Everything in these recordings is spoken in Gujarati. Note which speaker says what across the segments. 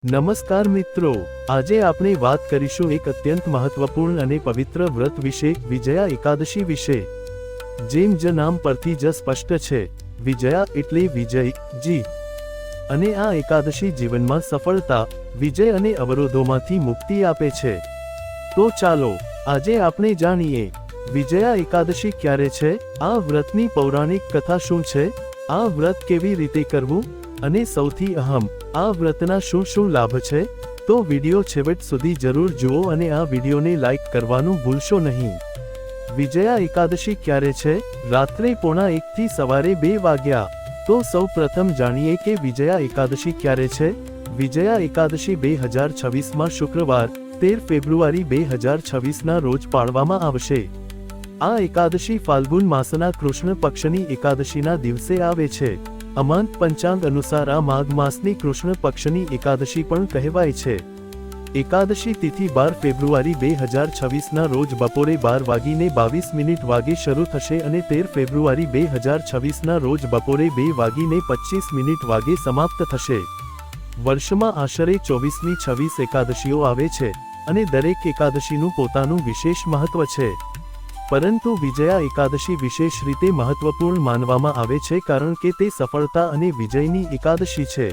Speaker 1: નમસ્કાર મિત્રો, આજે આપણે વાત કરીશું એક અત્યંત મહત્વપૂર્ણ અને પવિત્ર વ્રત વિશે, વિજયા એકાદશી વિશે। જેમ જ નામ પરથી જ સ્પષ્ટ છે, વિજયા એટલે વિજય, જીત। અને આ એકાદશી જીવનમાં સફળતા, વિજય અને અવરોધોમાંથી મુક્તિ આપે છે। તો ચાલો આજે આપણે જાણીએ, વિજયા એકાદશી ક્યારે છે, આ વ્રતની પૌરાણિક કથા શું છે, આ વ્રત કેવી રીતે કરવું, અને સૌથી અહમ, આ વ્રતના શું શું લાભ છે। તો વિડિયો છેવટ સુધી જરૂર જુઓ અને આ વિડિયોને લાઈક કરવાનું ભૂલશો નહીં। વિજયા એકાદશી ક્યારે છે? રાત્રે 1:45 થી સવારે 2 વાગ્યા। તો સૌ પ્રથમ જાણીએ કે વિજયા એકાદશી ક્યારે છે। વિજયા એકાદશી 2026માં શુક્રવાર 13 ફેબ્રુઆરી 2026ના રોજ પાળવામાં આવશે। આ એકાદશી ફાલ્ગુન માસના કૃષ્ણ પક્ષની એકાદશીના દિવસે આવે છે। અમાંત પંચાંગ અનુસાર આ માઘ માસની કૃષ્ણ પક્ષની એકાદશી પણ કહેવાય છે। એકાદશી તિથિ 12 ફેબ્રુઆરી 2026ના રોજ બપોરે 12:22 વાગે શરૂ થશે અને 13 ફેબ્રુઆરી 2026ના રોજ બપોરે 2:25 વાગે સમાપ્ત થશે। વર્ષમાં આશરે 24 ની 26 એકાદશીઓ આવે છે અને દરેક એકાદશીનું પોતાનું વિશેષ મહત્વ છે। પરંતુ વિજયા એકાદશી વિશેષ રીતે મહત્વપૂર્ણ માનવામાં આવે છે કારણ કે તે સફળતા અને વિજયની એકાદશી છે।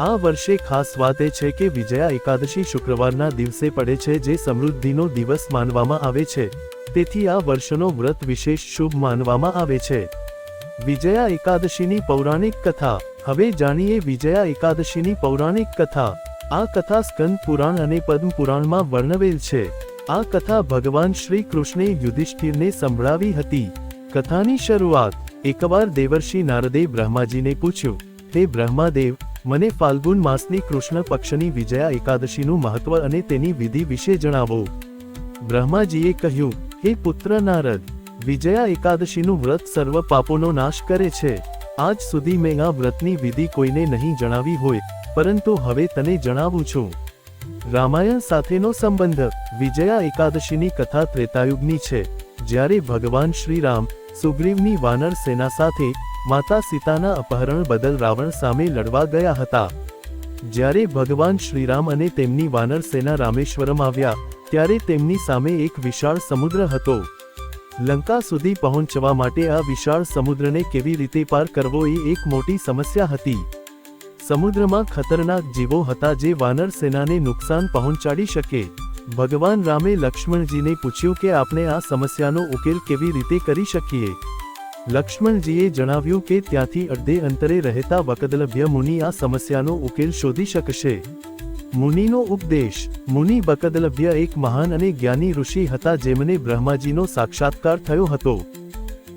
Speaker 1: આ વર્ષે ખાસ વાત એ છે કે વિજયા એકાદશી શુક્રવારના દિવસે પડે છે, જે સમૃદ્ધિનો દિવસ માનવામાં આવે છે, તેથી આ વર્ષનો વ્રત વિશેષ શુભ માનવામાં આવે છે। વિજયા એકાદશીની પૌરાણિક કથા। હવે જાણીએ વિજયા એકાદશીની પૌરાણિક કથા। આ કથા સ્કંદ પુરાણ અને પદ્મ પુરાણમાં વર્ણવેલ છે। આ કથા ભગવાન શ્રી કૃષ્ણે યુધિષ્ઠિરને સંભળાવી હતી। કથાની શરૂઆત, એકવાર દેવર્ષિ નારદે બ્રહ્માજીને પૂછ્યું, હે બ્રહ્માદેવ, મને ફાલ્ગુન માસની કૃષ્ણ પક્ષની વિજયા એકાદશીનું મહત્વ અને તેની વિધિ વિશે જણાવો। બ્રહ્માજીએ કહ્યું, હે પુત્ર નારદ, વિજયા એકાદશીનું વ્રત સર્વ પાપોનો નાશ કરે છે। આજ સુધી મેં આ વ્રતની વિધિ કોઈને નહીં જણાવી હોય, પરંતુ હવે તને જણાવું છું। રામાયણ સાથેનો સંબંધ। વિજયા એકાદશીની કથા ત્રેતાયુગની છે, જ્યારે ભગવાન શ્રી રામ સુગ્રીવની વાનર સેના સાથે માતા સીતાના અપહરણ બદલ રાવણ સામે લડવા ગયા હતા। જ્યારે ભગવાન શ્રીરામ અને તેમની વાનર સેના રામેશ્વરમ આવ્યા, ત્યારે તેમની સામે એક વિશાળ સમુદ્ર હતો। લંકા સુધી પહોંચવા માટે આ વિશાળ સમુદ્રને કેવી રીતે પાર કરવો એ એક મોટી સમસ્યા હતી। સમુદ્રમાં ખતરનાક જીવો હતા જે વાનર સેનાને નુકસાન પહોંચાડી શકે। ભગવાન રામે લક્ષ્મણજીને પૂછ્યું કે આપણે આ સમસ્યાનો ઉકેલ કેવી રીતે કરી શકીએ। લક્ષ્મણજીએ જણાવ્યું કે ત્યાંથી અડધે અંતરે રહેતા વકદલભ્ય મુનિ આ સમસ્યાનો ઉકેલ શોધી શકશે। મુનિનો ઉપદેશ। મુનિ વકદલભ્ય એક મહાન અને જ્ઞાની ઋષિ હતા જેમને બ્રહ્માજીનો સાક્ષાત્કાર થયો હતો।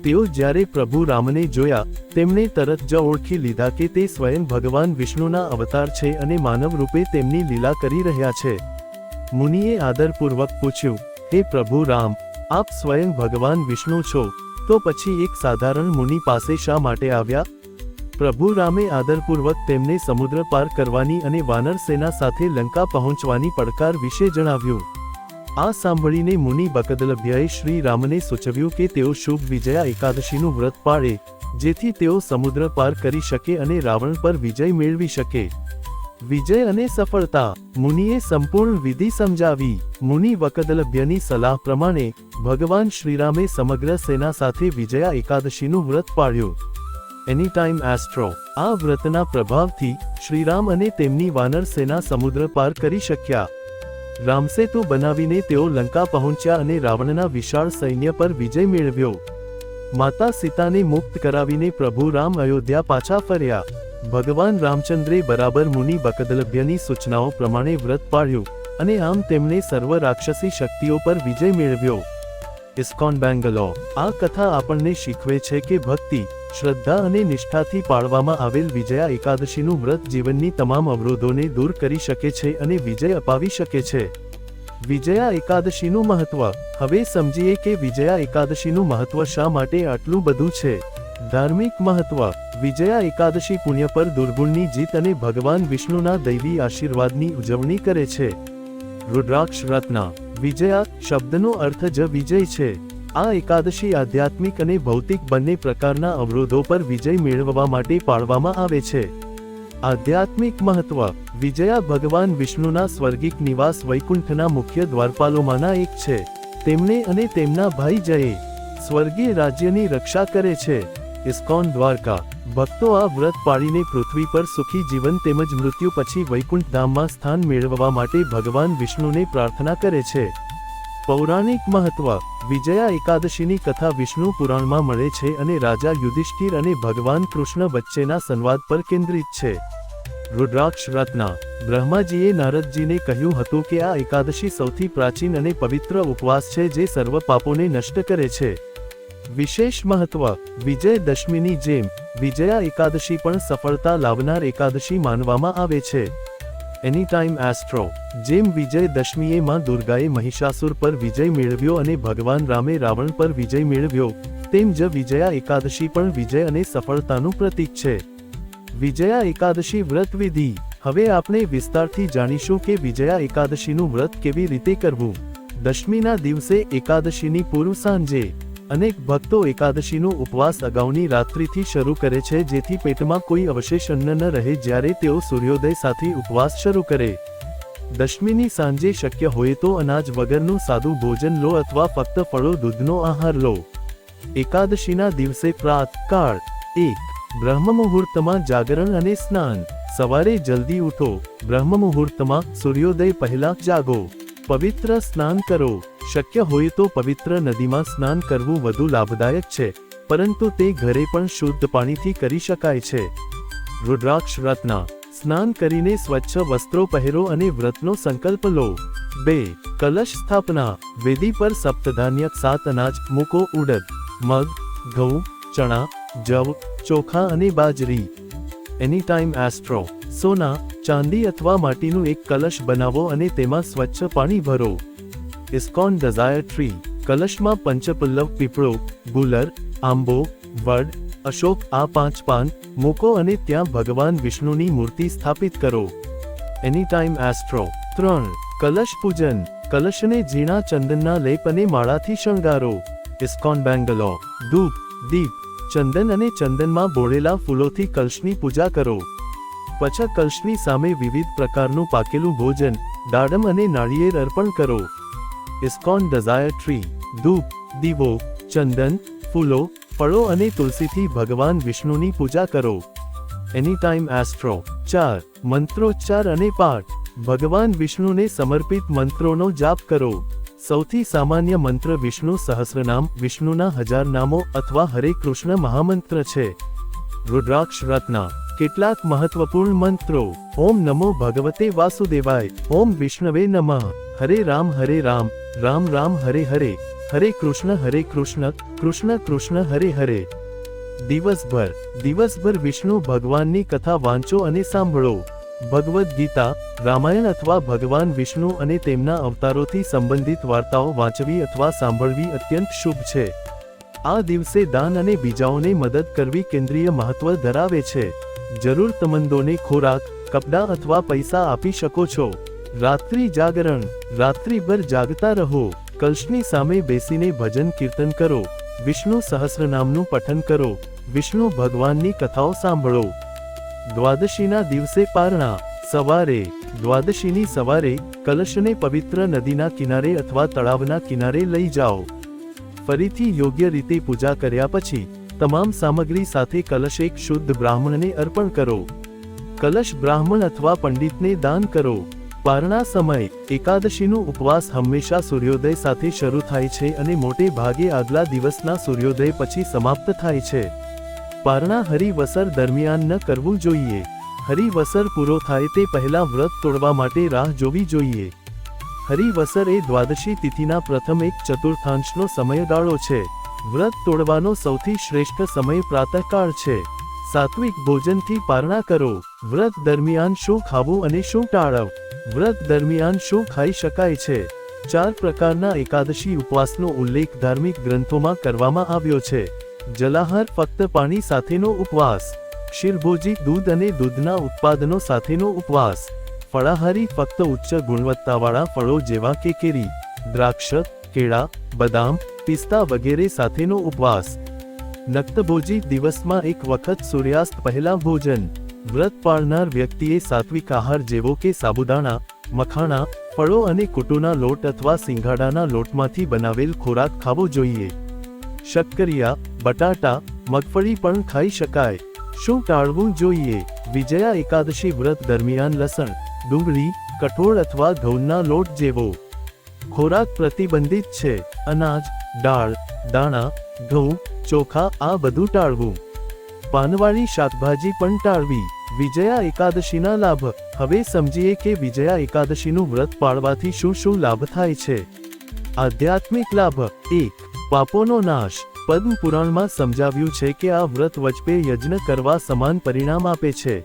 Speaker 1: તેઓ જ્યારે પ્રભુ રામને જોયા, તેમણે તરત જ ઓળખી લીધા કે તે સ્વયં ભગવાન વિષ્ણુના અવતાર છે અને માનવ રૂપે તેમની લીલા કરી રહ્યા છે। મુનિએ આદરપૂર્વક પૂછ્યું, હે પ્રભુ રામ, આપ સ્વયં ભગવાન વિષ્ણુ છો, તો પછી એક સાધારણ મુનિ પાસે શા માટે આવ્યા? પ્રભુ રામે આદરપૂર્વક તેમને સમુદ્ર પાર કરવાની અને વાનર સેના સાથે લંકા પહોંચવાની પડકાર વિશે જણાવ્યું। આ સાંભળીને મુનિ બકદલભ્યએ શ્રી રામને સૂચવ્યું કે તેઓ શુભ વિજયા એકાદશીનું વ્રત પાળે, જેથી તેઓ સમુદ્ર પાર કરી શકે અને રાવણ પર વિજય મેળવી શકે। વિજય અને સફળતા। મુનિએ સંપૂર્ણ વિધિ સમજાવી। મુનિ વકદલભ્યની સલાહ પ્રમાણે ભગવાન શ્રીરામે સમગ્ર સેના સાથે વિજયા એકાદશીનું વ્રત પાળ્યું। એની ટાઈમ એસ્ટ્રો। આ વ્રતના પ્રભાવથી શ્રીરામ અને તેમની વાનર સેના સમુદ્ર પાર કરી શક્યા। રામસેતુ બનાવીને તેઓ લંકા પહોંચ્યા અને રાવણના વિશાળ સૈન્ય પર વિજય મેળવ્યો। માતા સીતાને મુક્ત કરાવીને પ્રભુ રામ અયોધ્યા પાછા ફર્યા। ભગવાન રામચંદ્રે બરાબર મુનિ બકદલભ્યની સૂચનાઓ પ્રમાણે વ્રત પાળ્યું અને આમ તેમણે સર્વ રાક્ષસી શક્તિઓ પર વિજય મેળવ્યો। ઇસ્કોન બેંગલોર। આ કથા આપણને શીખવે છે કે ભક્તિ, શ્રદ્ધા અને નિષ્ઠાથી પાળવામાં આવેલ વિજયા એકાદશીનું વ્રત જીવનની તમામ અવરોધોને દૂર કરી શકે છે અને વિજય અપાવી શકે છે। વિજયા એકાદશીનું મહત્વ। હવે સમજીએ કે વિજયા એકાદશીનું મહત્વ શા માટે આટલું બધું છે। ધાર્મિક મહત્વ। વિજયા એકાદશી પુણ્ય પર દુર્ગુણની જીત અને ભગવાન વિષ્ણુના દૈવી આશીર્વાદની ઉજવણી કરે છે। રુદ્રાક્ષ રત્ન। વિજયા શબ્દનો અર્થ જ વિજય છે। આ એકાદશી આધ્યાત્મિક અને ભૌતિક બંને પ્રકારના અવરોધો પર વિજય મેળવવા માટે પાળવામાં આવે છે। આધ્યાત્મિક મહત્વ. વિજયા ભગવાન વિષ્ણુના સ્વર્ગિક નિવાસ વૈકુંઠના મુખ્ય દ્વારપાલોમાંના એક છે. તેમને અને તેમના ભાઈ જયે સ્વર્ગીય રાજ્યની રક્ષા કરે છે. ઇસ્કોન દ્વારકા. ભક્તો આ વ્રત પાળીને પૃથ્વી પર સુખી જીવન તેમજ મૃત્યુ પછી વૈકુંઠ ધામમાં સ્થાન મેળવવા માટે ભગવાન વિષ્ણુને પ્રાર્થના કરે છે. પૌરાણિક મહત્વ. વિજયા એકાદશીની કથા વિષ્ણુ પુરાણમાં મળે છે અને રાજા યુધિષ્ઠિર અને ભગવાન કૃષ્ણ વચ્ચેના સંવાદ પર કેન્દ્રિત છે. રુદ્રાક્ષ રત્ન. બ્રહ્માજીએ નારદજીને કહ્યું હતું કે આ એકાદશી સૌથી પ્રાચીન અને પવિત્ર ઉપવાસ છે જે સર્વ પાપોને નષ્ટ કરે છે. વિશેષ મહત્વ. વિજય દશમીની જેમ વિજયા એકાદશી પણ સફળતા લાવનાર એકાદશી માનવામાં આવે છે. એની ટાઈમ એસ્ટ્રો. જેમ વિજય દશમીએ માં દુર્ગાએ મહિષાસુર પર વિજય મેળવ્યો અને ભગવાન રામે રાવણ પર વિજય મેળવ્યો, તેમ જ વિજયા એકાદશી પણ વિજય અને સફળતાનું પ્રતીક છે. વિજયા એકાદશી વ્રત વિધિ. હવે આપણે વિસ્તારથી જાણીશું કે વિજયા એકાદશીનું વ્રત કેવી રીતે કરવું. દશમીના દિવસે એકાદશીની પૂર્વ સાંજે અનેક ભક્તો એકાદશીનો ઉપવાસ અગાઉની રાત્રિથી શરૂ કરે છે જેથી પેટમાં કોઈ અવશેષ અન્ન ન રહે જ્યારે તેઓ સૂર્યોદય સાથે ઉપવાસ શરૂ કરે. દશમીની સાંજે શક્ય હોય તો અનાજ વગરનું સાદું ભોજન લો અથવા ફક્ત ફળો દૂધનો આહાર લો. એકાદશીના દિવસે પ્રાતઃકાળ. 1. બ્રહ્મ મુહૂર્તમાં જાગરણ અને સ્નાન. સવારે જલ્દી ઉઠો. બ્રહ્મ મુહૂર્તમાં સૂર્યોદય પહેલા જાગો. પવિત્ર સ્નાન કરો. શક્ય હોય તો પવિત્ર નદીમાં સ્નાન કરવું વધુ લાભદાયક છે, પરંતુ તે ઘરે પણ શુદ્ધ પાણીથી કરી શકાય છે. રુદ્રાક્ષ રત્ન. સ્નાન કરીને સ્વચ્છ વસ્ત્રો પહેરો અને વ્રતનો સંકલ્પ લો. 2. કલશ સ્થાપના. વેદી પર સપ્તધાન્ય 7 અનાજ મૂકો. ઉડદ, મગ, ઘઉં, ચણા, જવ, ચોખા અને બાજરી. એની ટાઈમ એસ્ટ્રો. સોના, ચાંદી અથવા માટીનું એક કલશ બનાવો અને તેમાં સ્વચ્છ પાણી ભરો. ISKCON desire tree. કલશમાં પંચપલ્લવ પીપળો, ગુલર, આંબો, વડ, અશોક આ 5 પાન મૂકો અને ત્યાં ભગવાન વિષ્ણુની મૂર્તિ સ્થાપિત કરો. એની ટાઈમ એસ્ટ્રો. 3. કલશ પૂજન. કલશને ઝીણા ચંદનના લેપ અને માળાથી શણગારો. ઇસ્કોન બેંગલોર. ધૂપ, દીપ, ચંદન અને ચંદનમાં બોળેલા ફૂલોથી કલશની પૂજા કરો. પછી કલશની સામે વિવિધ પ્રકારનું પાકેલું ભોજન, દાડમ અને નાળિયેર અર્પણ કરો. ISKCON desire tree. ધૂપ, દીવો, ચંદન, ફૂલો, ફળો અને તુલસીથી ભગવાન વિષ્ણુની પૂજા કરો. એની ટાઈમ એસ્ટ્રો. 4. મંત્રોચ્ચાર અને પાઠ. ભગવાન વિષ્ણુને સમર્પિત મંત્રોનો જાપ કરો. સૌથી સામાન્ય મંત્ર વિષ્ણુ સહસ્રનામ, વિષ્ણુના 1000 નામો અથવા હરે કૃષ્ણ મહામંત્ર છે. રુદ્રાક્ષ રત્ન. કેટલાક મહત્વપૂર્ણ મંત્રો. ઓમ નમો ભગવતે વાસુદેવાય. ઓમ વિષ્ણવે નમઃ. હરે રામ, રામ રામ હરે હરે. હરે કૃષ્ણ, કૃષ્ણ કૃષ્ણ હરે હરે. દિવસભર વિષ્ણુ ભગવાનની કથા વાંચો અને સાંભળો. ભગવદ્ ગીતા, રામાયણ અથવા ભગવાન વિષ્ણુ અને તેમના અવતારોથી સંબંધિત વાર્તાઓ વાંચવી અથવા સાંભળવી અત્યંત શુભ છે. આ દિવસે દાન અને બીજાઓને મદદ કરવી કેન્દ્રીય મહત્વ ધરાવે છે. જરૂરતમંદોને ખોરાક, કપડાં અથવા પૈસા આપી શકો છો. રાત્રિ જાગરણ. રાત્રિભર જાગતા રહો. કલશની સામે બેસીને ભજન કીર્તન કરો. વિષ્ણુ સહસ્રનામનું પઠન કરો. વિષ્ણુ ભગવાનની કથાઓ સાંભળો. દ્વાદશીના દિવસે પારણા. સવારે. દ્વાદશીની સવારે કલશને પવિત્ર નદીના કિનારે અથવા તળાવના કિનારે લઈ જાઓ. ફરીથી યોગ્ય રીતે પૂજા કર્યા પછી તમામ સામગ્રી સાથે કલશ એક શુદ્ધ બ્રાહ્મણને અર્પણ કરો. કલશ બ્રાહ્મણ અથવા પંડિતને દાન કરો. પારણા સમય. એકાદશીનો ઉપવાસ હંમેશા સૂર્યોદય સાથે શરૂ થાય છે અને મોટે ભાગે આગલા દિવસના સૂર્યોદય પછી સમાપ્ત થાય છે. પારણા હરિવસર દરમિયાન ન કરવું જોઈએ. હરિવસર પૂરો થાય તે પહેલા વ્રત તોડવા માટે રાહ જોવી જોઈએ. હરિવસર એ દ્વાદશી તિથિના પ્રથમ એક ચતુર્થાંશનો સમયગાળો છે. વ્રત તોડવાનો સૌથી શ્રેષ્ઠ સમય પ્રાતઃકાળ છે. સાત્વિક ભોજનથી પારણા કરો. વ્રત દરમિયાન શું ખાવું અને શું ટાળવું. વ્રત દરમિયાન શું ખાઈ શકાય છે. 4 પ્રકારના એકાદશી ઉપવાસનો ઉલ્લેખ ધાર્મિક ગ્રંથોમાં કરવામાં આવ્યો છે. જલાહાર ફક્ત પાણી સાથેનો ઉપવાસ. ક્ષીરભોજી દૂધ અને દૂધના ઉત્પાદનો સાથેનો ઉપવાસ. ફળાહારી ફક્ત ઉચ્ચ ગુણવત્તાવાળા ફળો જેવા કે કેરી, દ્રાક્ષ, કેળા, બદામ, પિસ્તા વગેરે સાથેનો ઉપવાસ. નક્તભોજી દિવસમાં એક વખત સૂર્યાસ્ત પહેલા ભોજન. વ્રત પાળનાર વ્યક્તિએ સાત્વિક આહાર જેવો કે સાબુદાણા, મખાણા, ફળો અને કૂટુના લોટ અથવા સિંઘાડાના લોટમાંથી બનાવેલ ખોરાક ખાવો જોઈએ. શક્કરિયા, બટાટા, મગફળી પણ ખાઈ શકાય. શું ટાળવું જોઈએ? વિજયા એકાદશી વ્રત દરમિયાન લસણ, ડુંગળી, કઠોળ અથવા ઘઉંના લોટ જેવો ખોરાક પ્રતિબંધિત છે. અનાજ, દાળ, દાણા, ઘઉં, ચોખા આ બધું ટાળવું. પાનવાળી શાકભાજી પણ ટાળવી. વિજયા એકાદશીના લાભ. હવે સમજીએ કે વિજયા એકાદશીનું વ્રત પાળવાથી શું શું લાભ થાય છે. આધ્યાત્મિક લાભ. 1. પાપોનો નાશ. પદ્મ પુરાણમાં સમજાવ્યું છે કે આ વ્રત વચપે યજ્ઞ કરવા સમાન પરિણામ આપે છે.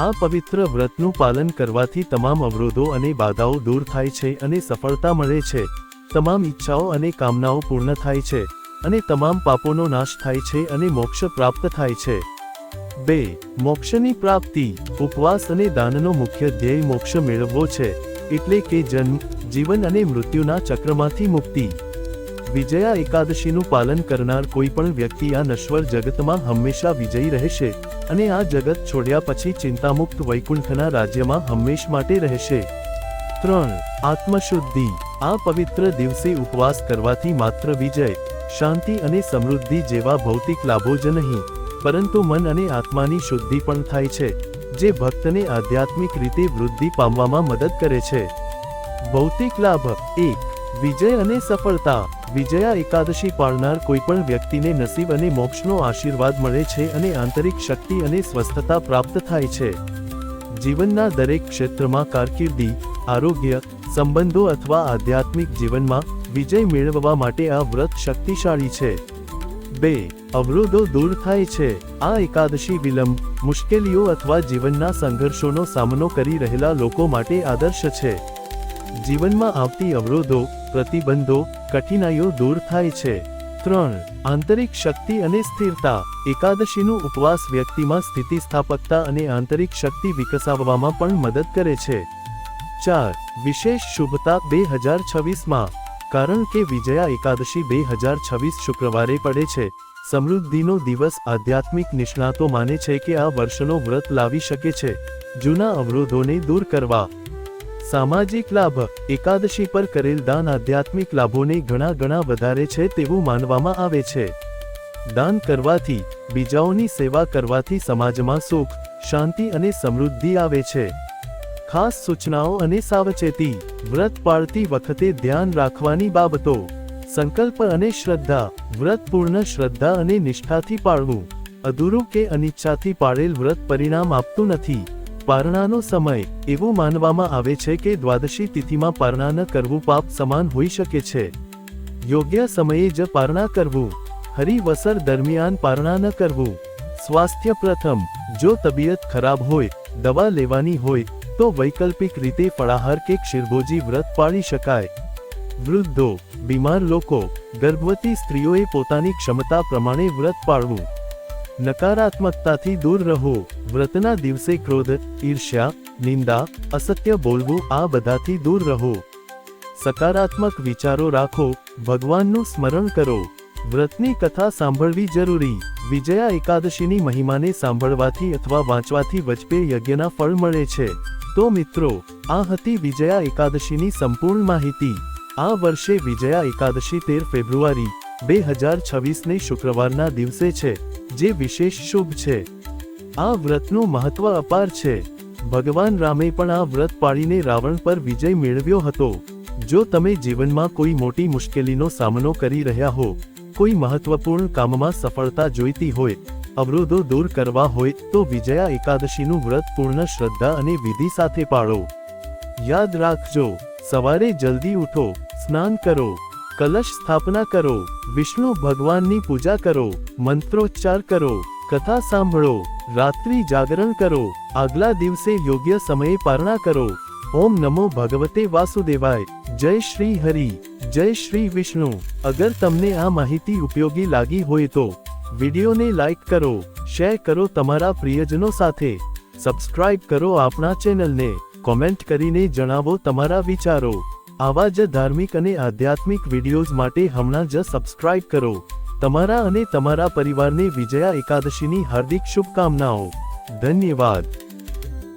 Speaker 1: આ પવિત્ર વ્રતનું પાલન કરવાથી તમામ અવરોધો અને બાધાઓ દૂર થાય છે અને સફળતા મળે છે. તમામ ઈચ્છાઓ અને કામનાઓ પૂર્ણ થાય છે અને તમામ પાપોનો નાશ થાય છે અને મોક્ષ પ્રાપ્ત થાય છે. 2. મોક્ષની પ્રાપ્તિ. ઉપવાસ અને દાનનો મુખ્ય ધ્યેય મોક્ષ મેળવવો છે, એટલે કે જન્મ, જીવન અને મૃત્યુના ચક્રમાંથી મુક્તિ. વિજયા એકાદશીનું પાલન કરનાર કોઈ પણ વ્યક્તિ આ નશ્વર જગતમાં હંમેશા વિજયી રહેશે અને આ જગત છોડ્યા પછી ચિંતામુક્ત વૈકુંઠના રાજ્યમાં હંમેશ માટે રહેશે. 3. આત્મશુદ્ધિ. આ પવિત્ર દિવસે ઉપવાસ કરવાથી માત્ર વિજય, શાંતિ અને સમૃદ્ધિ જેવા ભૌતિક લાભો જ નહીં, પરંતુ મન અને આત્માની શુદ્ધિ પણ થાય છે, જે ભક્તને આધ્યાત્મિક રીતે વૃદ્ધિ પામવામાં મદદ કરે છે. ભૌતિક લાભ. 1. વિજય અને સફળતા. વિજયા એકાદશી પાળનાર કોઈ પણ વ્યક્તિને નસીબ અને મોક્ષનો આશીર્વાદ મળે છે અને આંતરિક શક્તિ અને સ્વસ્થતા પ્રાપ્ત થાય છે. જીવનના દરેક ક્ષેત્રમાં કારકિર્દી, આરોગ્ય, સંબંધો અથવા આધ્યાત્મિક જીવનમાં વિજય મેળવવા માટે આ વ્રત શક્તિશાળી છે. 2. અવરોધો દૂર થાય છે. આ એકાદશી વિલંબ, મુશ્કેલીઓ અથવા જીવનના સંઘર્ષોનો સામનો કરી રહેલા લોકો માટે આદર્શ છે. જીવનમાં આવતી અવરોધો, પ્રતિબંધો, કઠિનાઈઓ દૂર થાય છે. 3. આંતરિક શક્તિ અને સ્થિરતા. એકાદશીનું ઉપવાસ વ્યક્તિમાં સ્થિતિસ્થાપકતા અને આંતરિક શક્તિ વિકસાવવામાં પણ મદદ કરે છે. 4. વિશેષ શુભતા 2026માં. કારણ કે વિજયા એકાદશી 2026 શુક્રવારે પડે છે, સમૃદ્ધિનો દિવસ, આધ્યાત્મિક નિષ્ણાતો માને છે કે આ વર્ષનો વ્રત લાવી શકે છે જૂના અવરોધોને દૂર કરવા. સામાજિક લાભ. એકાદશી પર કરેલ દાન આધ્યાત્મિક લાભોને ઘણા વધારે છે તેવું માનવામાં આવે છે. દાન કરવાથી, બીજાઓની સેવા કરવાથી સમાજમાં સુખ, શાંતિ અને સમૃદ્ધિ આવે છે. ખાસ સૂચનાઓ અને સાવચેતી. વ્રત પાળતી વખતે ધ્યાન રાખવાની બાબતો. સંકલ્પ અને શ્રદ્ધા. વ્રત પૂર્ણ શ્રદ્ધા અને નિષ્ઠાથી પાળવું. અધૂરું કે અનિચ્છાથી પાળેલ વ્રત પરિણામ આપતું નથી. પારણાનો સમય. એવું માનવામાં આવે છે કે દ્વાદશી તિથિમાં પારણા ન કરવું પાપ સમાન હોઈ શકે છે. યોગ્ય સમયે જ પારણા કરવું. હરિવસર દરમિયાન પારણા ન કરવું. સ્વાસ્થ્ય પ્રથમ. જો તબિયત ખરાબ હોય, દવા લેવાની હોય, તો વૈકલ્પિક રીતે ફળાહાર કે ક્ષીરભોજી વ્રત પાળી શકાય. વૃદ્ધો, બીમાર લોકો, ગર્ભવતી સ્ત્રીઓએ પોતાની ક્ષમતા પ્રમાણે વ્રત પાળવું. નકારાત્મકતાથી દૂર રહો. વ્રતના દિવસે ક્રોધ, ઈર્ષ્યા, નિંદા, અસત્ય બોલવું આ બધાથી દૂર રહો. સકારાત્મક વિચારો રાખો. ભગવાનનું સ્મરણ કરો. વ્રતની કથા સાંભળવી જરૂરી. વિજયા એકાદશીની મહિમાને સાંભળવાથી અથવા વાંચવાથી વચપે યજ્ઞના ફળ મળે છે. તો મિત્રો, આ હતી વિજયા એકાદશીની સંપૂર્ણ માહિતી. આ વર્ષે વિજયા એકાદશી 13 ફેબ્રુઆરી 2026ને શુક્રવારના દિવસે છે, જે વિશેષ શુભ છે. આ વ્રતનું મહત્વ અપાર છે. ભગવાન રામે પણ આ વ્રત પાળીને રાવણ પર વિજય મેળવ્યો હતો. જો તમે જીવનમાં કોઈ મોટી મુશ્કેલીનો સામનો કરી રહ્યા હો, કોઈ મહત્વપૂર્ણ કામમાં સફળતા જોઈતી હોય, અવરોધો દૂર કરવા હોય, તો વિજયા એકાદશીનું વ્રત પૂર્ણ શ્રદ્ધા અને વિધિ સાથે પાળો. યાદ રાખજો, સવારે જલ્દી ઉઠો, સ્નાન કરો, કલશ સ્થાપના કરો, વિષ્ણુ ભગવાનની પૂજા કરો, મંત્રોચ્ચાર કરો, કથા સાંભળો, રાત્રિ જાગરણ કરો, આગલા દિવસે યોગ્ય સમયે પારણા કરો. ઓમ નમો ભગવતે વાસુદેવાય. જય શ્રી હરિ, જય શ્રી વિષ્ણુ. અગર તમને આ માહિતી ઉપયોગી લાગી હોય તો વિડીયોને લાઈક કરો, શેર કરો તમારા પ્રિયજનો સાથે, સબસ્ક્રાઇબ કરો આપણા ચેનલને, કોમેન્ટ કરીને જણાવો તમારા વિચારો. આવા જ ધાર્મિક અને આધ્યાત્મિક વિડીયોઝ માટે હમણાં જ સબસ્ક્રાઇબ કરો. તમારા અને તમારા પરિવારને વિજયા એકાદશીની હાર્દિક શુભકામનાઓ. ધન્યવાદ.